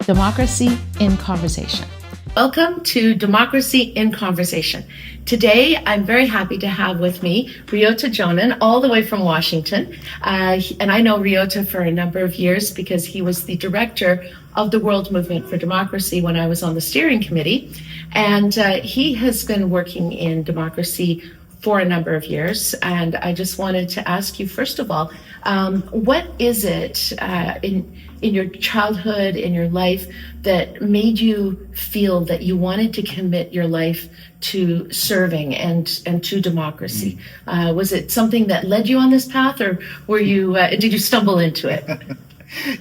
Democracy in Conversation. Welcome to Democracy in Conversation. Today, I'm very happy to have with me Ryota Jonan, all the way from Washington. And I know Ryota for a number of years because he was the director of the World Movement for Democracy when I was on the steering committee. And he has been working in democracy for a number of years. And I just wanted to ask you, first of all, what is it in your childhood, in your life, that made you feel that you wanted to commit your life to serving and to democracy? Was it something that led you on this path, or were you did you stumble into it?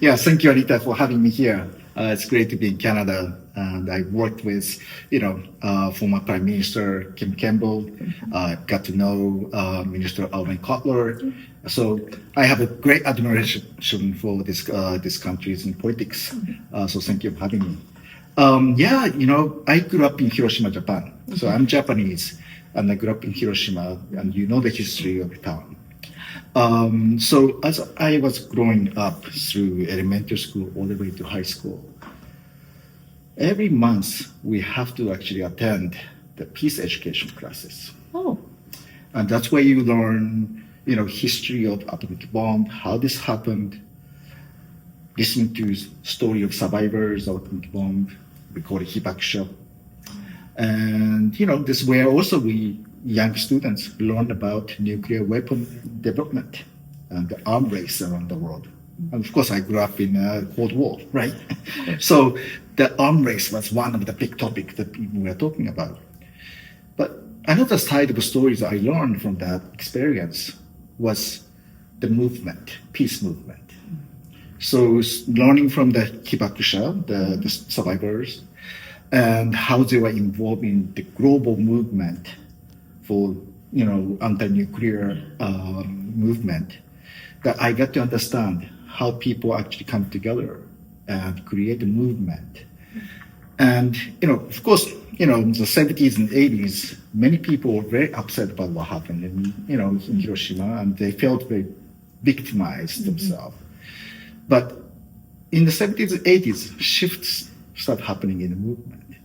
Yeah, thank you, Anita, for having me here. It's great to be in Canada, and I worked with, former Prime Minister Kim Campbell. Got to know Minister Alvin Cutler. So I have a great admiration for this country's in politics. So thank you for having me. I grew up in Hiroshima, Japan. So I'm Japanese, and I grew up in Hiroshima, and you know the history of the town. So as I was growing up through elementary school all the way to high school, every month we have to actually attend the peace education classes. Oh. And that's where you learn, history of atomic bomb, how this happened, listening to story of survivors of atomic bomb, we call it hibakusha. And, this is where also we young students learn about nuclear weapon development and the arms race around the world. And of course, I grew up in Cold War, right? So the arms race was one of the big topics that people were talking about. But another side of the stories I learned from that experience was the movement, peace movement. So learning from the hibakusha, the survivors, and how they were involved in the global movement for anti-nuclear movement, that I got to understand how people actually come together and create a movement. And of course, in the 70s and 80s, many people were very upset about what happened in Hiroshima, and they felt very victimized themselves. But in the 70s and 80s, shifts start happening in the movement.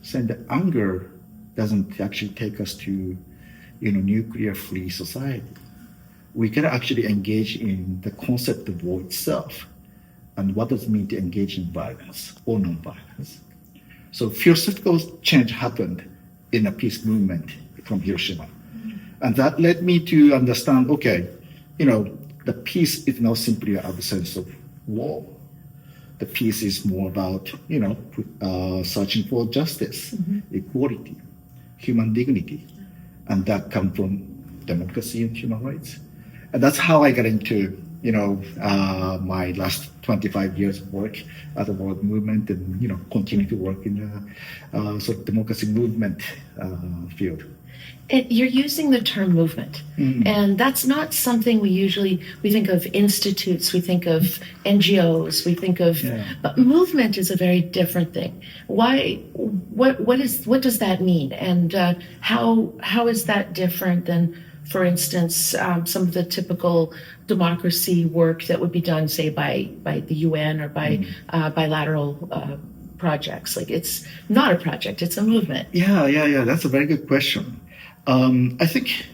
So the anger doesn't actually take us to nuclear-free society. We can actually engage in the concept of war itself, and what does it mean to engage in violence or non-violence. So philosophical change happened in a peace movement from Hiroshima. And that led me to understand, the peace is not simply an absence of war. The peace is more about, searching for justice, equality, human dignity. And that comes from democracy and human rights. And that's how I got into, my last 25 years of work at the World Movement, and, continue to work in the sort of democracy movement field. You're using the term movement, and that's not something we think of institutes, we think of NGOs, we think of, but movement is a very different thing. Why? What does that mean, and how is that different than, for instance, some of the typical democracy work that would be done, say, by the UN or by bilateral projects? Like, it's not a project; it's a movement. Yeah. That's a very good question. I think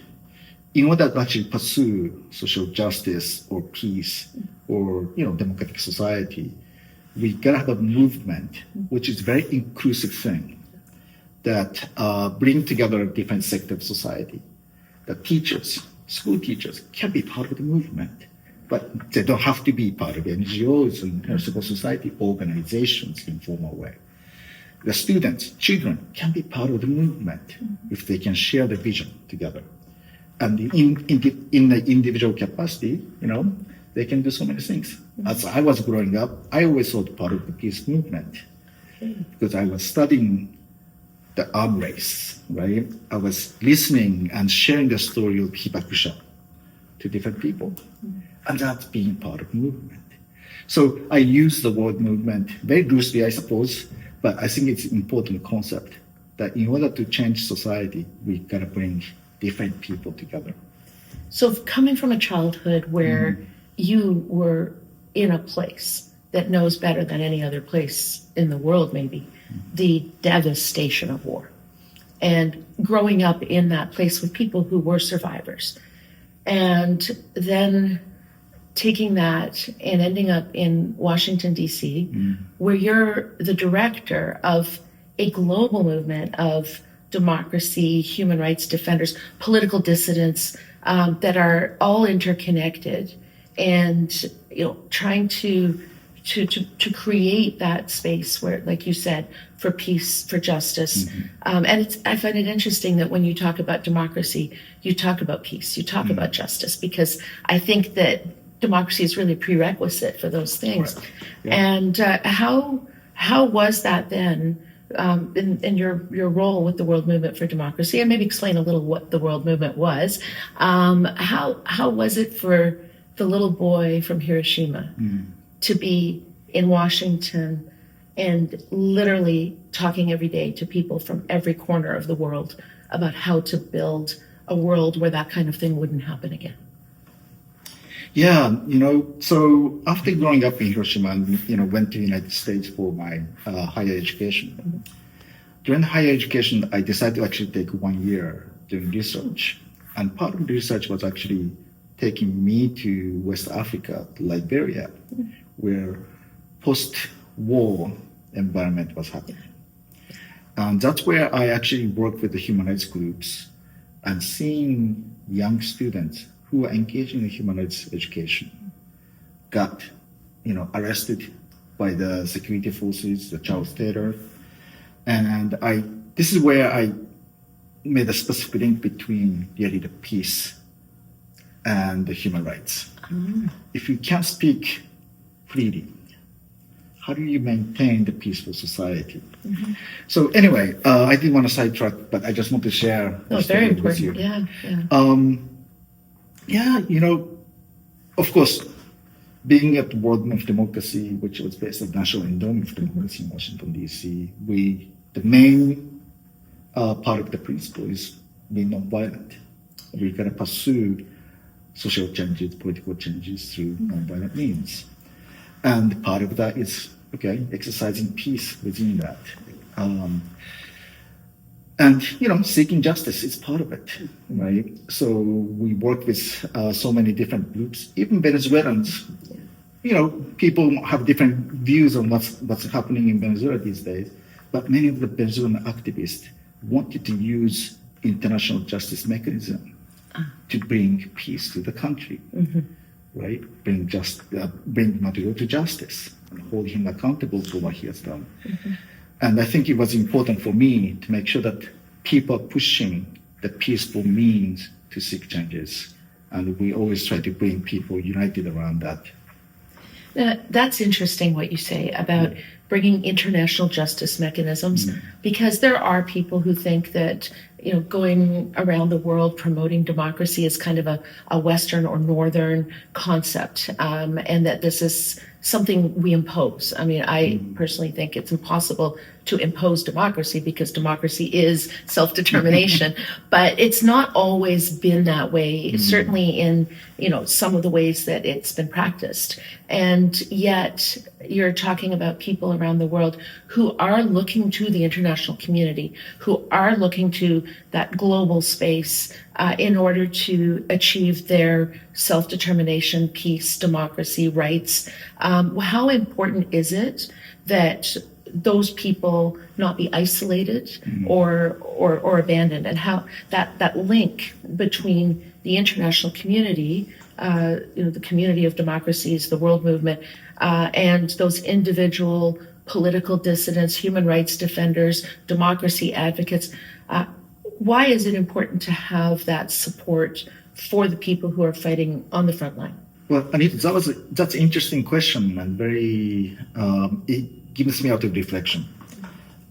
in order to actually pursue social justice or peace or democratic society, we gotta have a movement which is a very inclusive thing that bring together different sectors of society. The teachers, school teachers, can be part of the movement, but they don't have to be part of NGOs and civil society organizations in formal way. The students, children, can be part of the movement if they can share the vision together. And in the individual capacity, they can do so many things. As I was growing up, I always thought part of the peace movement because I was studying the arms race, right? I was listening and sharing the story of hibakusha to different people. And that's being part of movement. So I use the word movement very loosely, I suppose, but I think it's an important concept that in order to change society, we gotta bring different people together. So coming from a childhood where you were in a place that knows better than any other place in the world, maybe, the devastation of war. And growing up in that place with people who were survivors. And then taking that and ending up in Washington, D.C., where you're the director of a global movement of democracy, human rights defenders, political dissidents that are all interconnected, and trying to create that space where, like you said, for peace, for justice. And I find it interesting that when you talk about democracy, you talk about peace, you talk about justice, because I think that democracy is really a prerequisite for those things. Right. Yeah. And how was that then in your role with the World Movement for Democracy? And maybe explain a little what the World Movement was. How was it for the little boy from Hiroshima to be in Washington and literally talking every day to people from every corner of the world about how to build a world where that kind of thing wouldn't happen again? Yeah, so after growing up in Hiroshima and, went to the United States for my higher education. During higher education, I decided to actually take 1 year doing research. And part of the research was actually taking me to West Africa, Liberia, where post-war environment was happening. And that's where I actually worked with the human rights groups and seeing young students who were engaging in human rights education got, arrested by the security forces, the child terror. And this is where I made a specific link between really the peace and the human rights. If you can't speak freely, how do you maintain the peaceful society? So anyway, I didn't want to sidetrack, but I just want to share. No, very important. Of course, being at the World Movement of Democracy, which was based at National Endowment for Democracy in Washington, D.C., the main part of the principle is being nonviolent. We're going to pursue social changes, political changes through nonviolent means. And part of that is, exercising peace within that. And, seeking justice is part of it, right? So we work with so many different groups, even Venezuelans. People have different views on what's happening in Venezuela these days, but many of the Venezuelan activists wanted to use international justice mechanism to bring peace to the country, right? Bring Maduro to justice and hold him accountable for what he has done. And I think it was important for me to make sure that people are pushing the peaceful means to seek changes. And we always try to bring people united around that. That's interesting what you say about bringing international justice mechanisms, because there are people who think that going around the world promoting democracy is kind of a Western or Northern concept, and that this is something we impose. I mean, I personally think it's impossible to impose democracy because democracy is self-determination, but it's not always been that way, certainly in, some of the ways that it's been practiced. And yet you're talking about people around the world who are looking to the international community, who are looking to that global space in order to achieve their self-determination, peace, democracy, rights. How important is it that those people not be isolated or abandoned, and how that link between the international community, the community of democracies, the world movement, and those individual political dissidents, human rights defenders, democracy advocates. Why is it important to have that support for the people who are fighting on the front line? Well, Anita, that's an interesting question, and very it gives me a lot of reflection.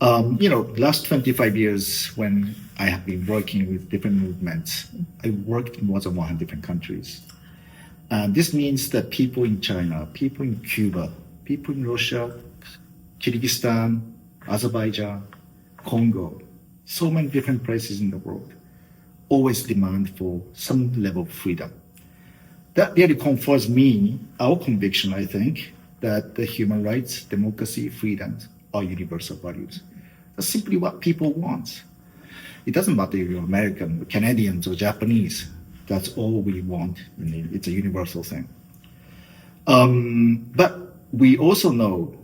Last 25 years, when I have been working with different movements, I worked in more than 100 different countries. This means that people in China, people in Cuba, people in Russia, Kyrgyzstan, Azerbaijan, Congo, so many different places in the world, always demand for some level of freedom. That really confirms me, our conviction, I think, that the human rights, democracy, freedoms are universal values. That's simply what people want. It doesn't matter if you're American, Canadians, or Japanese. That's all we want. It's a universal thing. But we also know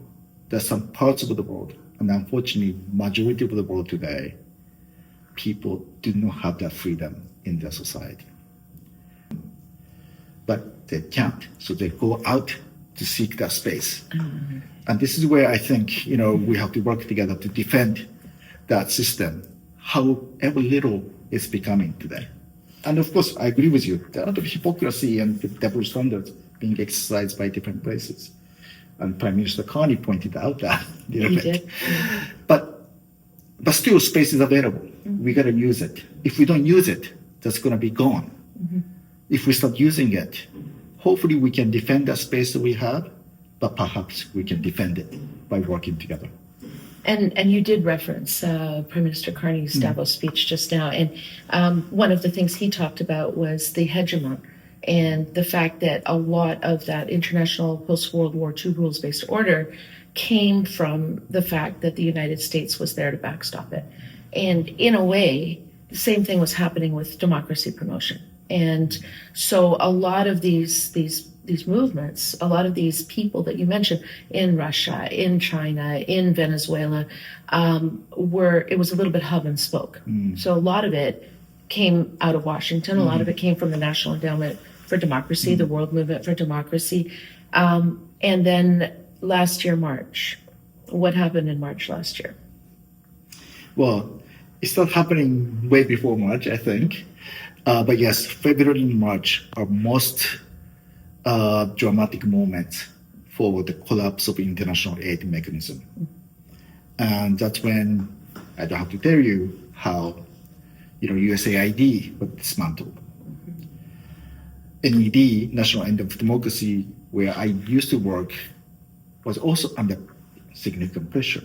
that some parts of the world, and unfortunately, majority of the world today, people do not have that freedom in their society. But they can't, so they go out to seek that space. Mm-hmm. And this is where I think, we have to work together to defend that system, however little it's becoming today. And of course, I agree with you. There are a lot of hypocrisy and double standards being exercised by different places. And Prime Minister Carney pointed out that. He did. But still, space is available. Mm-hmm. We got to use it. If we don't use it, that's going to be gone. Mm-hmm. If we start using it, hopefully we can defend that space that we have, but perhaps we can defend it by working together. And you did reference Prime Minister Carney's Davos speech just now, and one of the things he talked about was the hegemon and the fact that a lot of that international post-World War II rules-based order came from the fact that the United States was there to backstop it. And in a way, the same thing was happening with democracy promotion. And so a lot of these movements, a lot of these people that you mentioned in Russia, in China, in Venezuela, it was a little bit hub and spoke. So a lot of it came out of Washington. A lot of it came from the National Endowment for Democracy, the World Movement for Democracy. And then last year, March. What happened in March last year? Well, it started happening way before March, I think. But yes, February and March are most dramatic moments for the collapse of international aid mechanism. And that's when, I don't have to tell you how, USAID was dismantled. NED, National End of Democracy, where I used to work, was also under significant pressure.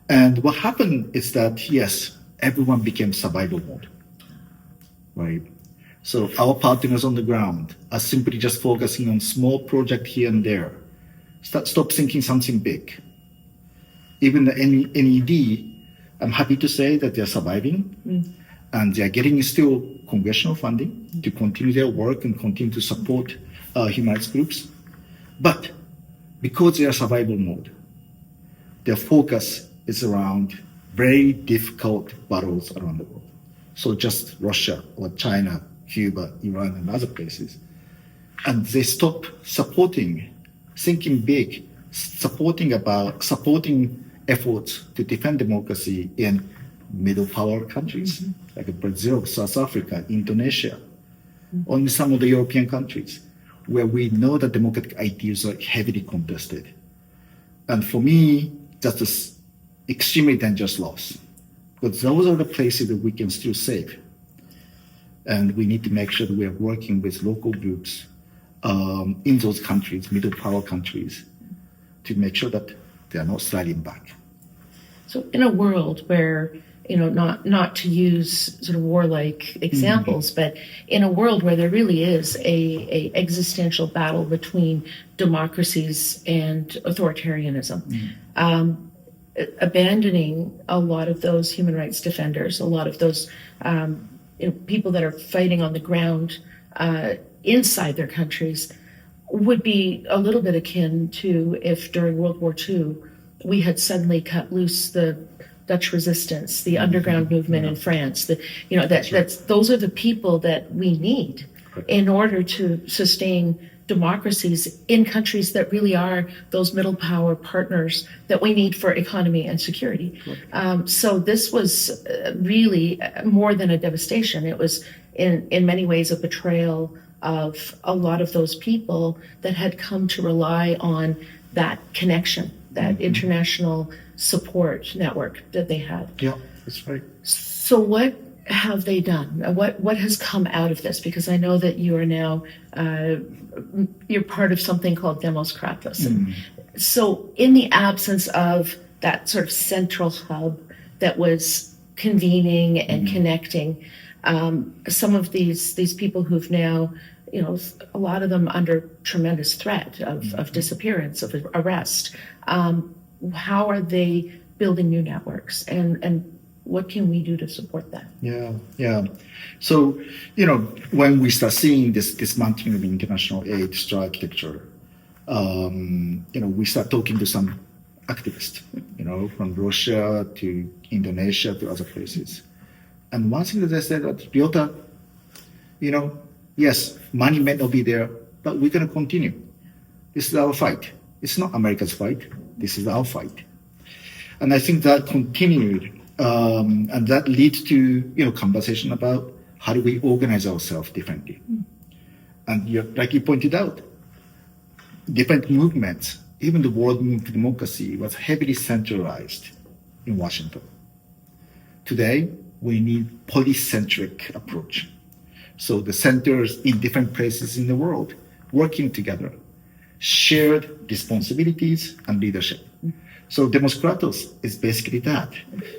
And what happened is that, yes, everyone became survival mode, right? So our partners on the ground are simply just focusing on small project here and there. Stop thinking something big. Even the NED, I'm happy to say that they're surviving and they're getting still congressional funding to continue their work and continue to support human rights groups. But because they are survival mode, their focus is around very difficult battles around the world. So just Russia or China, Cuba, Iran, and other places. And they stop supporting, thinking big, supporting efforts to defend democracy in middle power countries, like Brazil, South Africa, Indonesia, only some of the European countries, where we know that democratic ideals are heavily contested. And for me, that's an extremely dangerous loss, because those are the places that we can still save. And we need to make sure that we are working with local groups in those countries, middle power countries, to make sure that they are not sliding back. So in a world where, not to use sort of warlike examples, but in a world where there really is a existential battle between democracies and authoritarianism, abandoning a lot of those human rights defenders, a lot of those people that are fighting on the ground inside their countries would be a little bit akin to if during World War II we had suddenly cut loose the Dutch resistance, the underground movement in France. Those are the people that we need in order to sustain democracies in countries that really are those middle power partners that we need for economy and security. So this was really more than a devastation. It was in many ways a betrayal of a lot of those people that had come to rely on that connection, that international support network that they had. Yeah, that's right. So what have they done? What has come out of this? Because I know that you are now, you're part of something called Demos Kratos. So in the absence of that sort of central hub that was convening and connecting, some of these people who've now, a lot of them under tremendous threat of disappearance, of arrest. How are they building new networks, and what can we do to support that? Yeah. So, when we start seeing this dismantling of international aid through architecture, we start talking to some activists, from Russia to Indonesia to other places. And one thing that they said that Ryota, yes, money may not be there, but we're going to continue. This is our fight. It's not America's fight. This is our fight. And I think that continued, and that leads to, conversation about how do we organize ourselves differently. And like you pointed out, different movements, even the world movement for democracy was heavily centralized in Washington. Today, we need police-centric approach. So the centers in different places in the world working together, shared responsibilities and leadership. So Demos Kratos is basically that.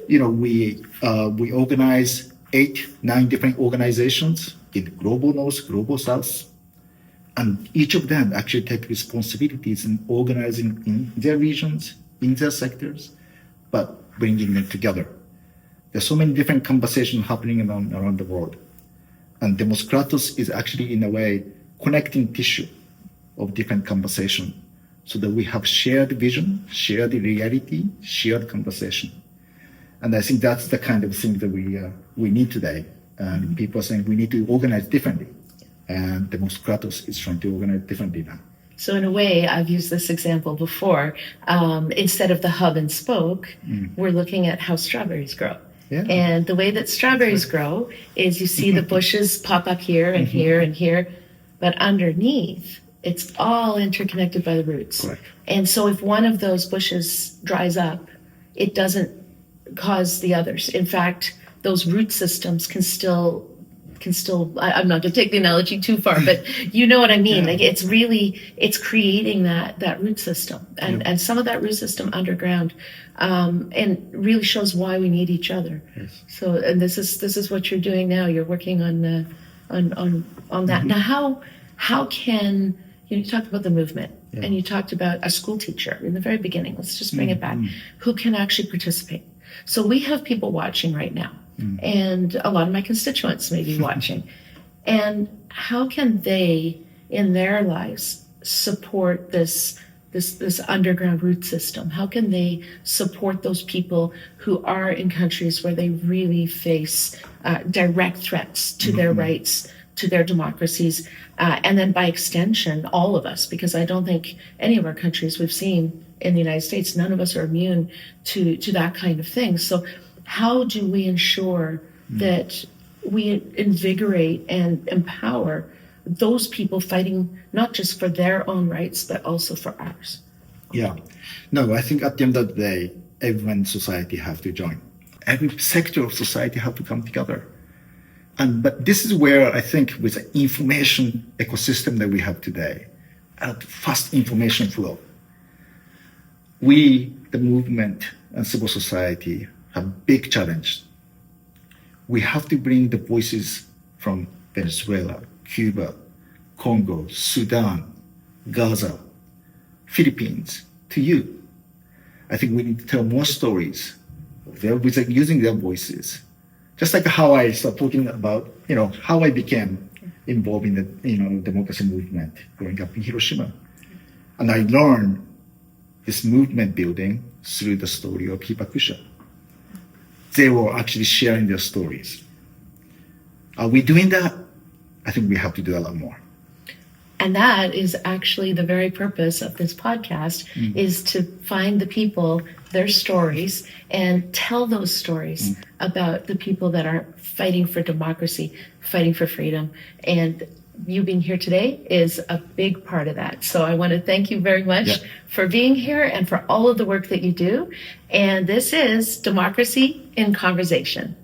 We organize 8-9 different organizations in global north, global south, and each of them actually take responsibilities in organizing in their regions, in their sectors, but bringing them together. There's so many different conversations happening around the world. And Demos Kratos is actually, in a way, connecting tissue of different conversation so that we have shared vision, shared reality, shared conversation. And I think that's the kind of thing that we need today. And people are saying we need to organize differently. And Demos Kratos is trying to organize differently now. So in a way, I've used this example before. Instead of the hub and spoke, we're looking at how strawberries grow. Yeah. And the way that strawberries grow is you see the bushes pop up here and here and here, but underneath, it's all interconnected by the roots. Correct. And so if one of those bushes dries up, it doesn't cause the others. In fact, those root systems can still, I'm not going to take the analogy too far, but you know what I mean. Yeah. Like it's creating that root system and some of that root system underground, and really shows why we need each other. Yes. So, and this is what you're doing now. You're working on that. Now, how can, you talked about the movement and you talked about a school teacher in the very beginning. Let's just bring it back. Who can actually participate? So we have people watching right now. And a lot of my constituents may be watching. And how can they, in their lives, support this underground root system? How can they support those people who are in countries where they really face direct threats to their rights, to their democracies, and then by extension, all of us, because I don't think any of our countries we've seen in the United States, none of us are immune to that kind of thing. So how do we ensure that we invigorate and empower those people fighting not just for their own rights, but also for ours? Yeah. No, I think at the end of the day, everyone in society have to join. Every sector of society have to come together. But this is where I think with the information ecosystem that we have today, and fast information flow, we, the movement and civil society, have a big challenge. We have to bring the voices from Venezuela, Cuba, Congo, Sudan, Gaza, Philippines to you. I think we need to tell more stories using their voices. Just like how I started talking about, how I became involved in the, democracy movement growing up in Hiroshima. And I learned this movement building through the story of Hibakusha. They were actually sharing their stories. Are we doing that? I think we have to do a lot more. And that is actually the very purpose of this podcast, is to find the people, their stories, and tell those stories about the people that are fighting for democracy, fighting for freedom. And you being here today is a big part of that. So I want to thank you very much for being here and for all of the work that you do. And this is Democracy in Conversation.